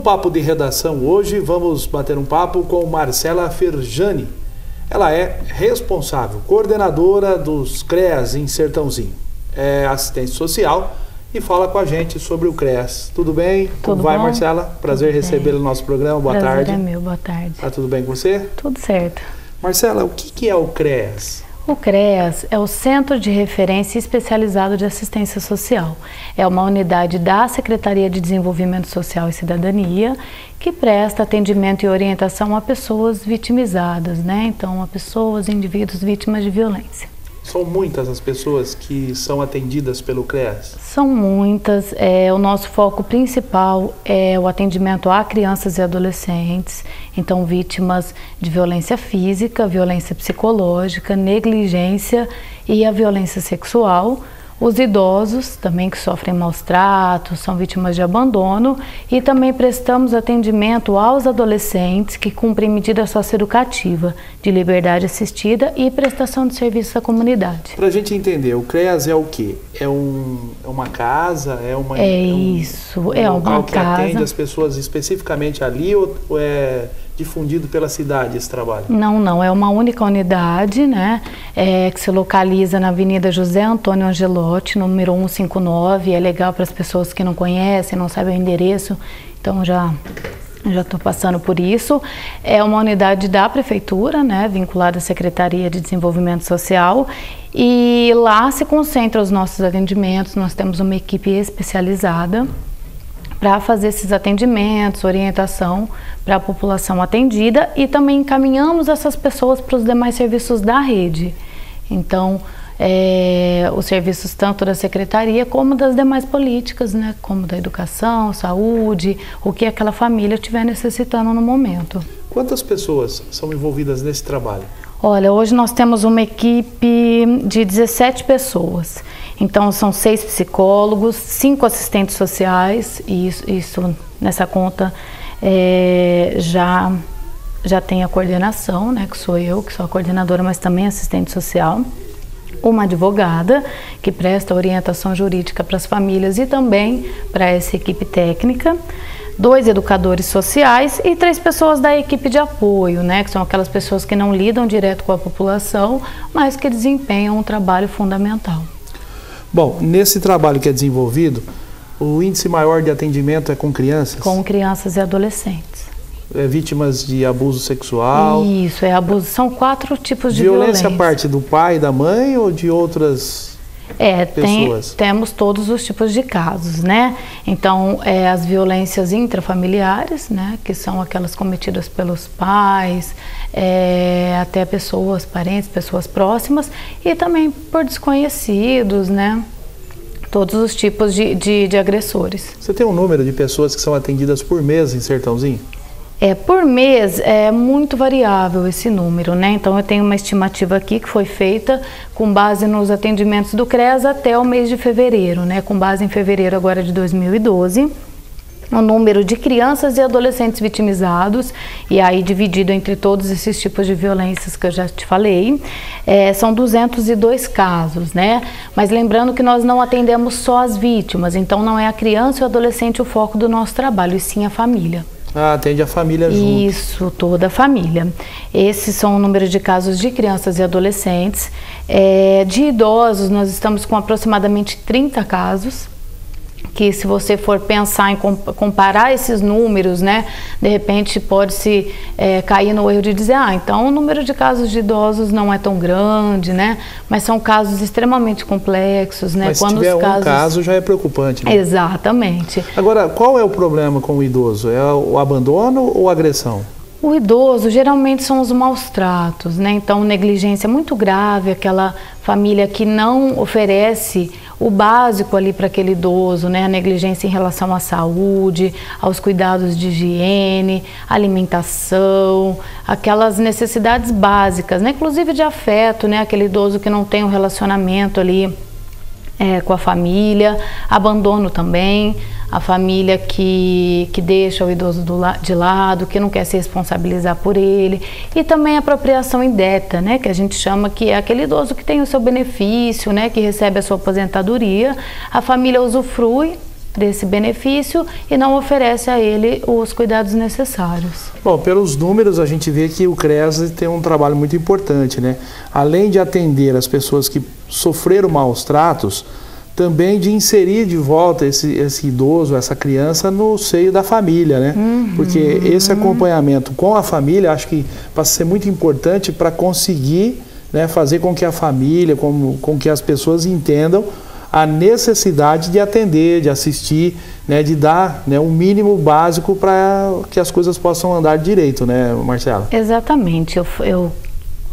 Papo de Redação hoje vamos bater um papo com Marcela Ferjani. Ela é responsável, coordenadora dos CREAS em Sertãozinho. É assistente social e fala com a gente sobre o CREAS. Tudo bem? Como vai, Marcela? Prazer recebê-la no nosso programa. Boa tarde. Prazer é meu, boa tarde. Tá tudo bem com você? Tudo certo. Marcela, o que é o CREAS? O CREAS é o Centro de Referência Especializado de Assistência Social. É uma unidade da Secretaria de Desenvolvimento Social e Cidadania que presta atendimento e orientação a pessoas vitimizadas, né? Então, a pessoas, indivíduos vítimas de violência. São muitas as pessoas que são atendidas pelo CREAS? São muitas. O nosso foco principal é o atendimento a crianças e adolescentes, então vítimas de violência física, violência psicológica, negligência e a violência sexual. Os idosos também que sofrem maus tratos, são vítimas de abandono, e também prestamos atendimento aos adolescentes que cumprem medida socioeducativa de liberdade assistida e prestação de serviços à comunidade. Para a gente entender, o CREAS é o quê? É uma casa? É uma local que atende as pessoas especificamente ali ou é difundido pela cidade esse trabalho? Não, é uma única unidade, né, que se localiza na Avenida José Antônio Angelotti, número 159. É legal para as pessoas que não conhecem, não sabem o endereço, então já estou passando por isso. É uma unidade da Prefeitura, né, vinculada à Secretaria de Desenvolvimento Social, e lá se concentram os nossos atendimentos. Nós temos uma equipe especializada para fazer esses atendimentos, orientação para a população atendida, e também encaminhamos essas pessoas para os demais serviços da rede. Então, os serviços tanto da secretaria como das demais políticas, né, como da educação, saúde, o que aquela família estiver necessitando no momento. Quantas pessoas são envolvidas nesse trabalho? Olha, hoje nós temos uma equipe de 17 pessoas. Então, são 6 psicólogos, 5 assistentes sociais, e isso nessa conta já tem a coordenação, né, que sou eu, que sou a coordenadora, mas também assistente social. Uma advogada, que presta orientação jurídica para as famílias e também para essa equipe técnica. 2 educadores sociais e 3 pessoas da equipe de apoio, né, que são aquelas pessoas que não lidam direto com a população, mas que desempenham um trabalho fundamental. Bom, nesse trabalho que é desenvolvido, o índice maior de atendimento é com crianças? Com crianças e adolescentes. Vítimas de abuso sexual? Isso, abuso. São 4 tipos de violência. Violência a parte do pai, da mãe ou de outras pessoas? Temos todos os tipos de casos, né? Então, as violências intrafamiliares, né, que são aquelas cometidas pelos pais, até pessoas, parentes, pessoas próximas, e também por desconhecidos, né? Todos os tipos de agressores. Você tem um número de pessoas que são atendidas por mês em Sertãozinho? Por mês é muito variável esse número, né? Então eu tenho uma estimativa aqui que foi feita com base nos atendimentos do CREAS até o mês de fevereiro, né? Com base em fevereiro agora de 2012. O número de crianças e adolescentes vitimizados, e aí dividido entre todos esses tipos de violências que eu já te falei, são 202 casos, né? Mas lembrando que nós não atendemos só as vítimas, então não é a criança e o adolescente o foco do nosso trabalho, e sim a família. Atende a família junto. Isso, toda a família. Esses são o número de casos de crianças e adolescentes. De idosos, nós estamos com aproximadamente 30 casos, que se você for pensar em comparar esses números, né, de repente pode-se cair no erro de dizer, então o número de casos de idosos não é tão grande, né, mas são casos extremamente complexos, né. Mas se tiver um caso já é preocupante, né? Exatamente. Agora, qual é o problema com o idoso? É o abandono ou a agressão? O idoso geralmente são os maus tratos, né? Então, negligência muito grave, aquela família que não oferece o básico ali para aquele idoso, né? A negligência em relação à saúde, aos cuidados de higiene, alimentação, aquelas necessidades básicas, né? Inclusive de afeto, né? Aquele idoso que não tem um relacionamento ali com a família, abandono também, a família que deixa o idoso de lado, que não quer se responsabilizar por ele, e também a apropriação indébita, né, que a gente chama, que é aquele idoso que tem o seu benefício, né, que recebe a sua aposentadoria, a família usufrui desse benefício e não oferece a ele os cuidados necessários. Bom, pelos números a gente vê que o CREAS tem um trabalho muito importante, né? Além de atender as pessoas que sofreram maus tratos, também de inserir de volta esse idoso, essa criança no seio da família, né? Porque esse acompanhamento com a família, acho que passa a ser muito importante para conseguir, né, fazer com que a família, com que as pessoas entendam a necessidade de atender, de assistir, né, de dar, né, um mínimo básico para que as coisas possam andar direito, né, Marcela? Exatamente, eu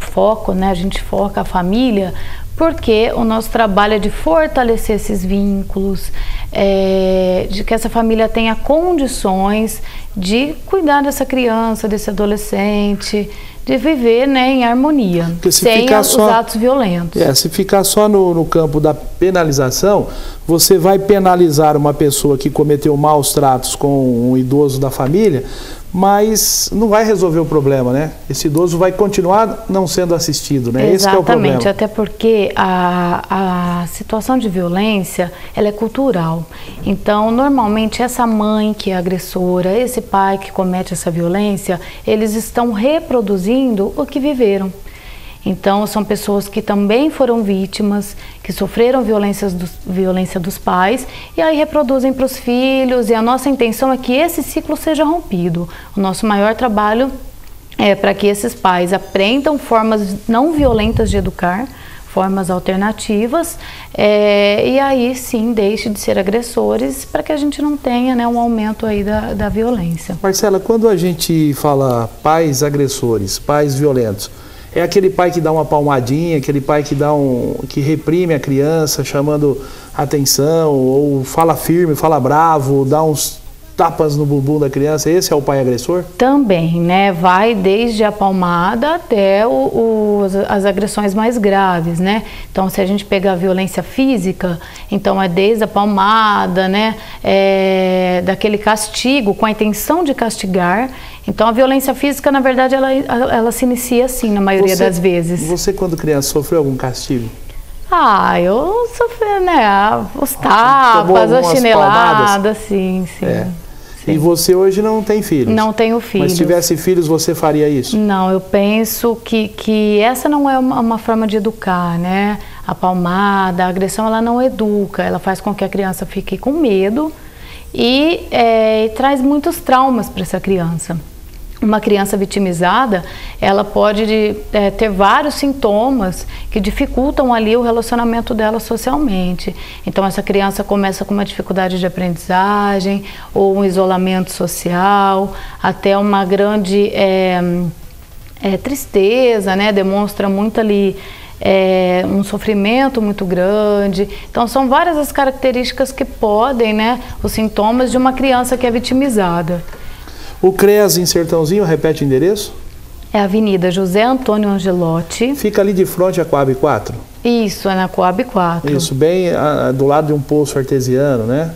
foco, né, a gente foca a família porque o nosso trabalho é de fortalecer esses vínculos, de que essa família tenha condições de cuidar dessa criança, desse adolescente, de viver, né, em harmonia, sem os atos violentos. Se ficar só no campo da penalização, você vai penalizar uma pessoa que cometeu maus tratos com um idoso da família, mas não vai resolver o problema, né? Esse idoso vai continuar não sendo assistido, né? Exatamente, esse que é o problema. Até porque a situação de violência, ela é cultural. Então, normalmente, essa mãe que é agressora, esse pai que comete essa violência, eles estão reproduzindo o que viveram. Então, são pessoas que também foram vítimas, que sofreram violência dos pais e aí reproduzem para os filhos, e a nossa intenção é que esse ciclo seja rompido. O nosso maior trabalho é para que esses pais aprendam formas não violentas de educar, formas alternativas, e aí sim deixe de ser agressores para que a gente não tenha, né, um aumento aí da violência. Marcela, quando a gente fala pais agressores, pais violentos, é aquele pai que dá uma palmadinha, aquele pai que reprime a criança, chamando atenção, ou fala firme, fala bravo, dá uns tapas no bumbum da criança. Esse é o pai agressor? Também, né? Vai desde a palmada até as agressões mais graves, né? Então, se a gente pegar a violência física, então é desde a palmada, né? Daquele castigo, com a intenção de castigar. Então, a violência física, na verdade, ela se inicia assim, na maioria das vezes. Você, quando criança, sofreu algum castigo? Eu sofri, né? Os tapas, as chineladas, sim. E você hoje não tem filhos? Não tenho filhos. Mas se tivesse filhos, você faria isso? Não, eu penso que essa não é uma forma de educar, né? A palmada, a agressão, ela não educa, ela faz com que a criança fique com medo e traz muitos traumas para essa criança. Uma criança vitimizada, ela pode ter vários sintomas que dificultam ali o relacionamento dela socialmente. Então, essa criança começa com uma dificuldade de aprendizagem, ou um isolamento social, até uma grande tristeza, né? Demonstra muito ali um sofrimento muito grande. Então, são várias as características que podem, né, os sintomas de uma criança que é vitimizada. O CREAS em Sertãozinho, repete o endereço? É a Avenida José Antônio Angelotti. Fica ali de frente à Coab 4? Isso, é na Coab 4. Isso, bem do lado de um poço artesiano, né?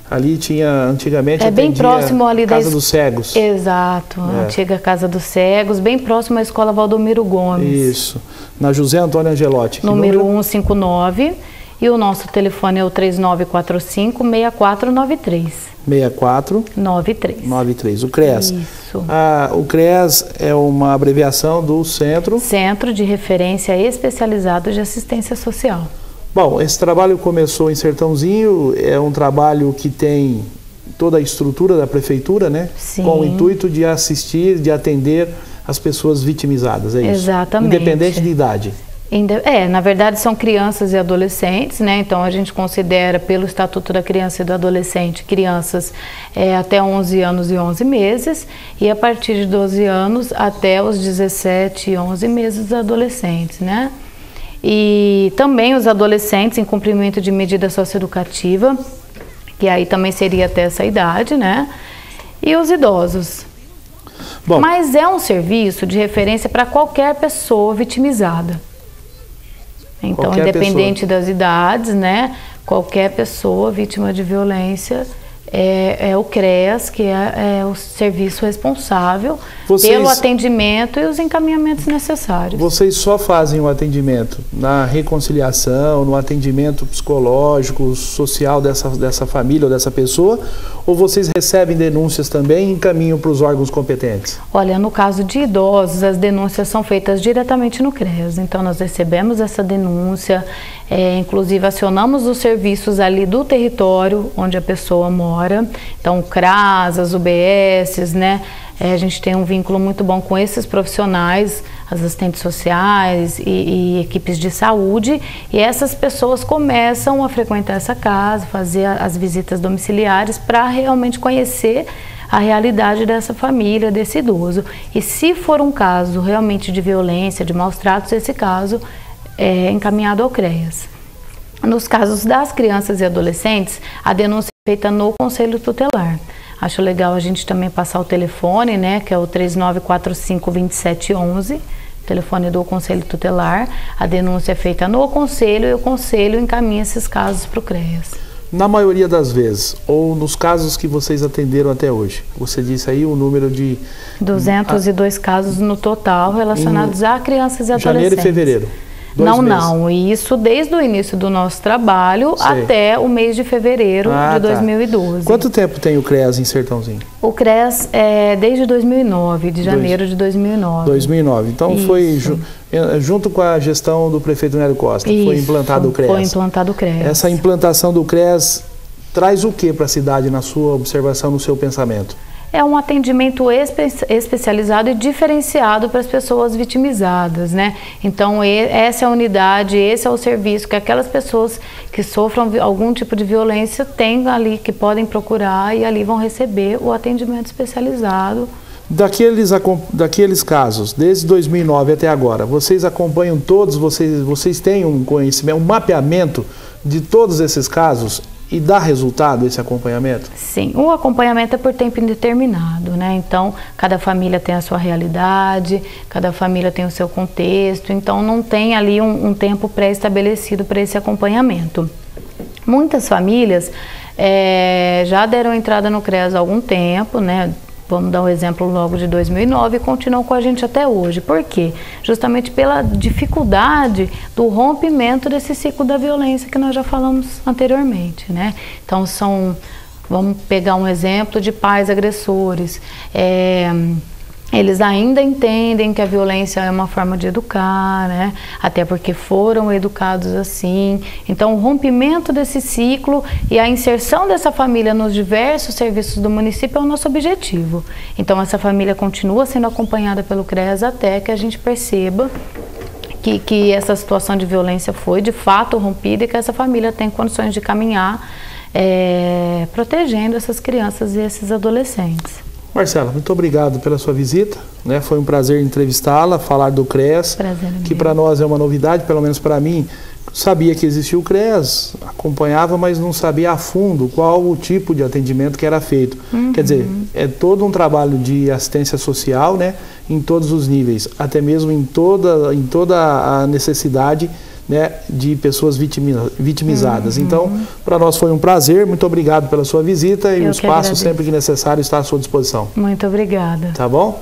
Ali tinha, antigamente, bem próximo ali Casa dos Cegos. Exato, a antiga Casa dos Cegos, bem próximo à Escola Valdomiro Gomes. Isso, na José Antônio Angelotti. Número 159, e o nosso telefone é o 3945-6493. 6493. O CREAS. Isso. O CREAS é uma abreviação do Centro de Referência Especializado de Assistência Social. Bom, esse trabalho começou em Sertãozinho, é um trabalho que tem toda a estrutura da prefeitura, né? Sim. Com o intuito de assistir, de atender as pessoas vitimizadas, é isso? Exatamente. Independente de idade. Na verdade são crianças e adolescentes, né? Então a gente considera pelo Estatuto da Criança e do Adolescente crianças até 11 anos e 11 meses e a partir de 12 anos até os 17 e 11 meses adolescentes, né? E também os adolescentes em cumprimento de medida socioeducativa, que aí também seria até essa idade, né? E os idosos. Bom, mas é um serviço de referência para qualquer pessoa vitimizada. Então, independente das idades, né? Qualquer pessoa vítima de violência é o CREAS, que é o serviço responsável pelo atendimento e os encaminhamentos necessários. Vocês só fazem o atendimento na reconciliação, no atendimento psicológico, social dessa família ou dessa pessoa, ou vocês recebem denúncias também e encaminham para os órgãos competentes? Olha, no caso de idosos, as denúncias são feitas diretamente no CREAS, então nós recebemos essa denúncia, inclusive acionamos os serviços ali do território onde a pessoa mora, então CRAS, as UBSs, né? A gente tem um vínculo muito bom com esses profissionais, as assistentes sociais e equipes de saúde, e essas pessoas começam a frequentar essa casa, fazer as visitas domiciliares para realmente conhecer a realidade dessa família, desse idoso. E se for um caso realmente de violência, de maus tratos, esse caso é encaminhado ao CREAS. Nos casos das crianças e adolescentes, a denúncia é feita no Conselho Tutelar. Acho legal a gente também passar o telefone, né, que é o 3945-2711, telefone do Conselho Tutelar. A denúncia é feita no Conselho e o Conselho encaminha esses casos para o CREAS. Na maioria das vezes, ou nos casos que vocês atenderam até hoje, você disse aí o número de... 202 casos no total relacionados a crianças e adolescentes. Janeiro e fevereiro. Não, isso desde o início do nosso trabalho até o mês de fevereiro de 2012. Quanto tempo tem o CREAS em Sertãozinho? O CREAS é desde 2009, de janeiro de 2009. 2009, então isso. Foi junto com a gestão do prefeito Nélio Costa, foi implantado o CREAS. Foi implantado o CREAS. Essa implantação do CREAS traz o que para a cidade, na sua observação, no seu pensamento? É um atendimento especializado e diferenciado para as pessoas vitimizadas, né? Então, essa é a unidade, esse é o serviço que aquelas pessoas que sofram algum tipo de violência têm ali, que podem procurar e ali vão receber o atendimento especializado. Daqueles casos, desde 2009 até agora, vocês acompanham todos, vocês têm um conhecimento, um mapeamento de todos esses casos? E dá resultado esse acompanhamento? Sim, o acompanhamento é por tempo indeterminado, né? Então, cada família tem a sua realidade, cada família tem o seu contexto, então não tem ali um tempo pré-estabelecido para esse acompanhamento. Muitas famílias já deram entrada no CREAS há algum tempo, né? Vamos dar um exemplo logo de 2009 e continuam com a gente até hoje. Por quê? Justamente pela dificuldade do rompimento desse ciclo da violência que nós já falamos anteriormente, né? Então, vamos pegar um exemplo de pais agressores. Eles ainda entendem que a violência é uma forma de educar, né? Até porque foram educados assim. Então, o rompimento desse ciclo e a inserção dessa família nos diversos serviços do município é o nosso objetivo. Então, essa família continua sendo acompanhada pelo CREAS até que a gente perceba que essa situação de violência foi de fato rompida e que essa família tem condições de caminhar protegendo essas crianças e esses adolescentes. Marcela, muito obrigado pela sua visita, né? Foi um prazer entrevistá-la, falar do CREAS, que para nós é uma novidade, pelo menos para mim. Sabia que existia o CREAS, acompanhava, mas não sabia a fundo qual o tipo de atendimento que era feito. Quer dizer, é todo um trabalho de assistência social, né? Em todos os níveis, até mesmo em toda a necessidade, né, de pessoas vitimizadas. Então, para nós foi um prazer, muito obrigado pela sua visita e o espaço sempre que necessário está à sua disposição. Muito obrigada. Tá bom?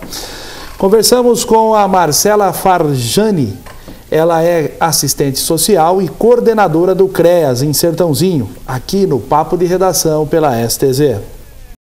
Conversamos com a Marcela Farjani, ela é assistente social e coordenadora do CREAS em Sertãozinho, aqui no Papo de Redação pela STZ.